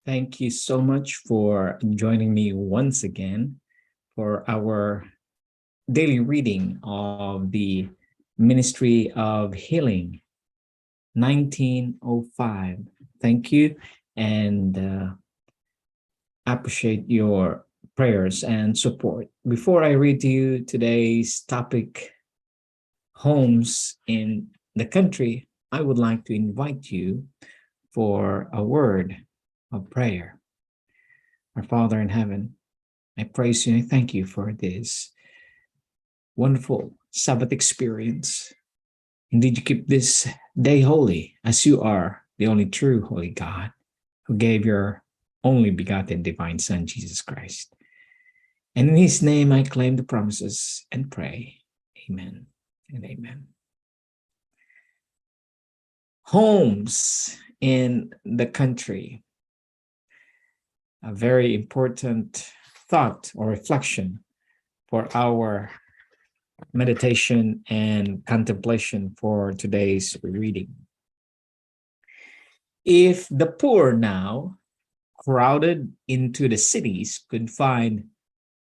Thank you so much for joining me once again for our daily reading of the Ministry of Healing 1905. Thank you and appreciate your prayers and support. Before I read to you today's topic, homes in the country, I would like to invite you for a word of prayer. Our Father in heaven, I praise you and I thank you for this wonderful Sabbath experience. Indeed, you keep this day holy as you are the only true holy God who gave your only begotten divine Son, Jesus Christ. And in his name, I claim the promises and pray. Amen and amen. Homes in the country. A very important thought or reflection for our meditation and contemplation for today's reading. If the poor now, crowded into the cities, could find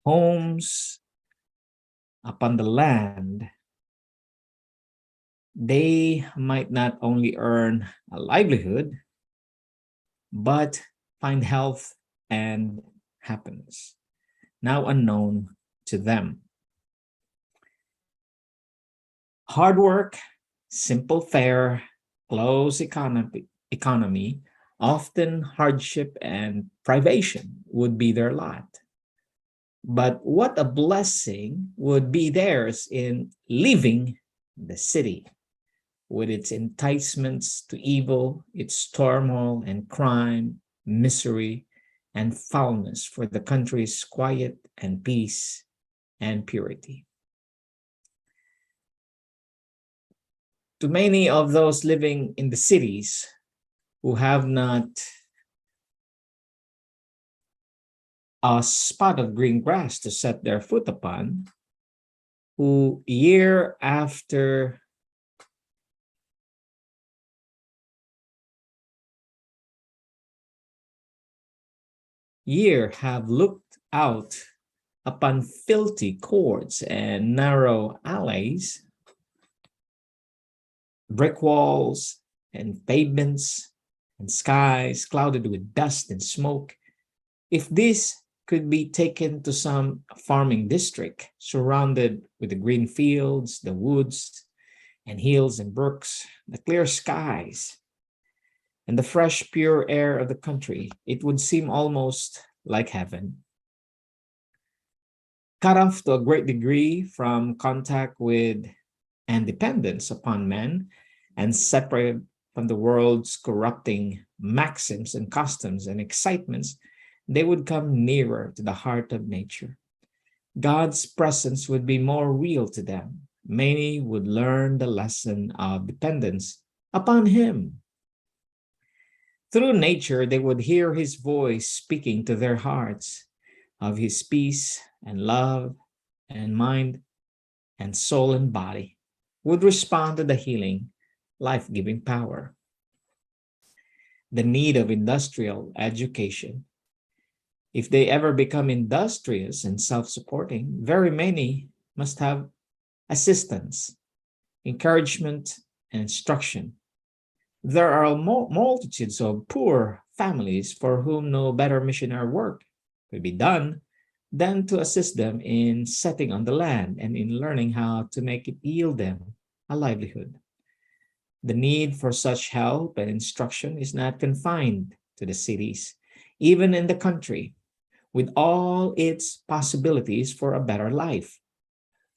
homes upon the land, they might not only earn a livelihood, but find health and happiness, now unknown to them. Hard work, simple fare, close economy, often hardship and privation would be their lot. But what a blessing would be theirs in leaving the city, with its enticements to evil, its turmoil and crime, misery, and foulness, for the country's quiet and peace and purity. To many of those living in the cities who have not a spot of green grass to set their foot upon, who year after year have looked out upon filthy courts and narrow alleys, brick walls and pavements and skies clouded with dust and smoke. If this could be taken to some farming district surrounded with the green fields, the woods and hills and brooks, the clear skies, and the fresh, pure air of the country, it would seem almost like heaven. Cut off to a great degree from contact with and dependence upon men, and separated from the world's corrupting maxims and customs and excitements, they would come nearer to the heart of nature. God's presence would be more real to them. Many would learn the lesson of dependence upon Him. Through nature, they would hear His voice speaking to their hearts of His peace and love and mind and soul and body, would respond to the healing, life-giving power. The need of industrial education. If they ever become industrious and self-supporting, very many must have assistance, encouragement, and instruction. There are multitudes of poor families for whom no better missionary work could be done than to assist them in setting on the land and in learning how to make it yield them a livelihood. The need for such help and instruction is not confined to the cities. Even in the country, with all its possibilities for a better life,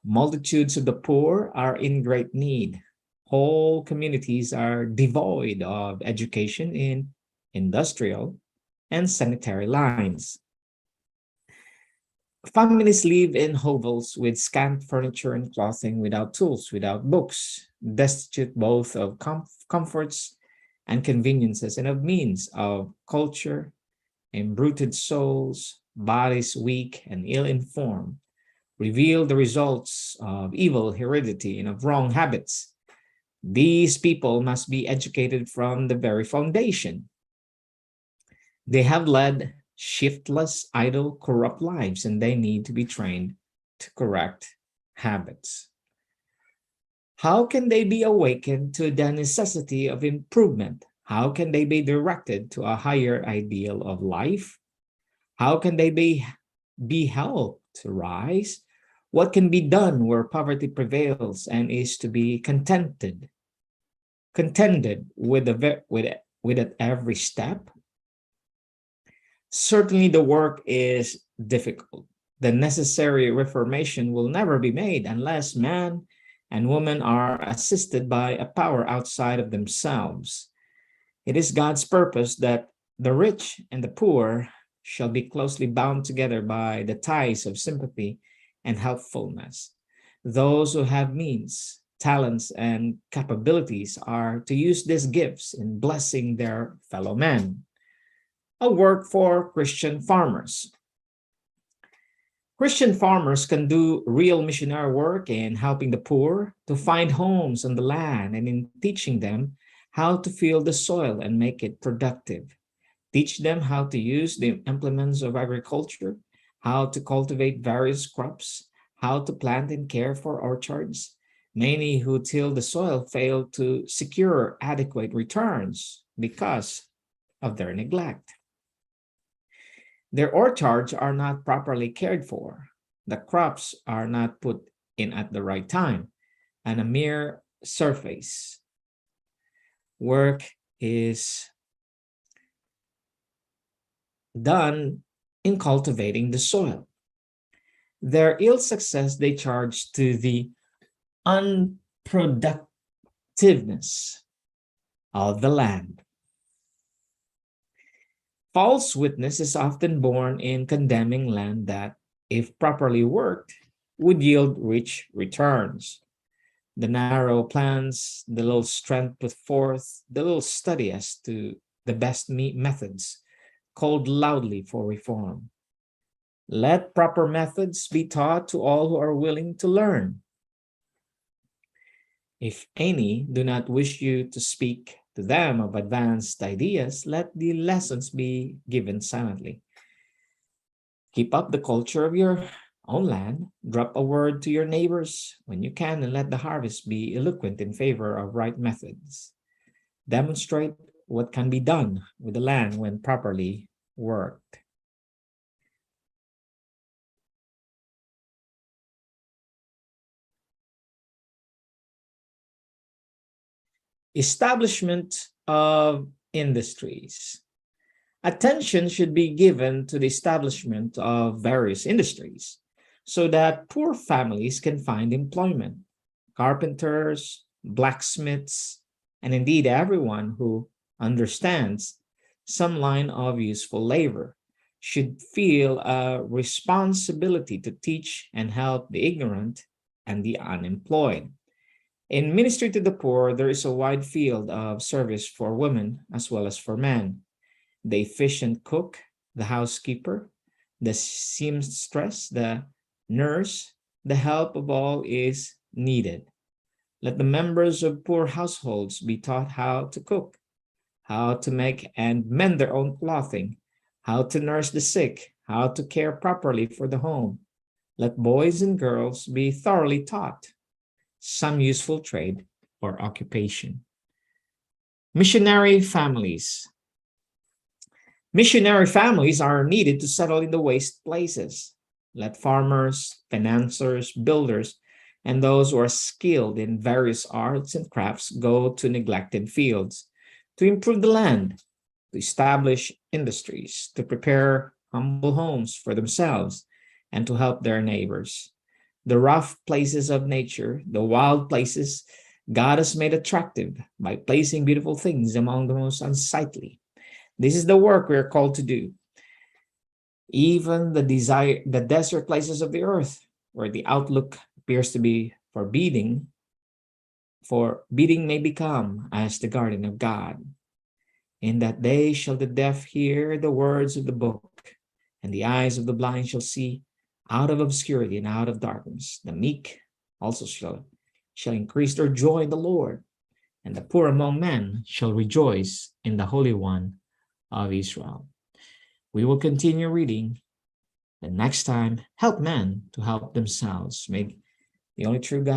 multitudes of the poor are in great need. Whole communities are devoid of education in industrial and sanitary lines. Families live in hovels with scant furniture and clothing, without tools, without books, destitute both of comforts and conveniences and of means of culture, embruted souls, bodies weak and ill-informed, reveal the results of evil heredity and of wrong habits. These people must be educated from the very foundation. They have led shiftless, idle, corrupt lives, and they need to be trained to correct habits. How can they be awakened to the necessity of improvement? How can they be directed to a higher ideal of life? How can they be helped to rise? What can be done where poverty prevails and is to be contended with at every step? Certainly the work is difficult. The necessary reformation will never be made unless man and woman are assisted by a power outside of themselves. It is God's purpose that the rich and the poor shall be closely bound together by the ties of sympathy and helpfulness. Those who have means, talents, and capabilities are to use these gifts in blessing their fellow men. A work for Christian farmers. Christian farmers can do real missionary work in helping the poor to find homes on the land and in teaching them how to till the soil and make it productive. Teach them how to use the implements of agriculture, how to cultivate various crops, how to plant and care for orchards. Many who till the soil fail to secure adequate returns because of their neglect. Their orchards are not properly cared for. The crops are not put in at the right time, and a mere surface work is done in cultivating the soil. Their ill success they charge to the unproductiveness of the land. False witness is often born in condemning land that, if properly worked, would yield rich returns. The narrow plans, the little strength put forth, the little study as to the best methods, called loudly for reform. Let proper methods be taught to all who are willing to learn. If any do not wish you to speak to them of advanced ideas, let the lessons be given silently. Keep up the culture of your own land. Drop a word to your neighbors when you can, and let the harvest be eloquent in favor of right methods. Demonstrate what can be done with the land when properly worked. Establishment of industries. Attention should be given to the establishment of various industries so that poor families can find employment. Carpenters, blacksmiths, and indeed everyone who understands some line of useful labor should feel a responsibility to teach and help the ignorant and the unemployed. In ministry to the poor, there is a wide field of service for women as well as for men. The efficient cook, the housekeeper, the seamstress, the nurse, the help of all is needed. Let the members of poor households be taught how to cook, how to make and mend their own clothing, how to nurse the sick, how to care properly for the home. Let boys and girls be thoroughly taught some useful trade or occupation. Missionary families. Missionary families are needed to settle in the waste places. Let farmers, financiers, builders, and those who are skilled in various arts and crafts go to neglected fields to improve the land, to establish industries, to prepare humble homes for themselves, and to help their neighbors. The rough places of nature, the wild places, God has made attractive by placing beautiful things among the most unsightly. This is the work we are called to do. Even the desert places of the earth, where the outlook appears to be forbidding, may become as the garden of God. In that day shall the deaf hear the words of the book, and the eyes of the blind shall see out of obscurity and out of darkness. The meek also shall increase their joy in the Lord, and the poor among men shall rejoice in the Holy One of Israel. We will continue reading. And next time, help men to help themselves. May the only true God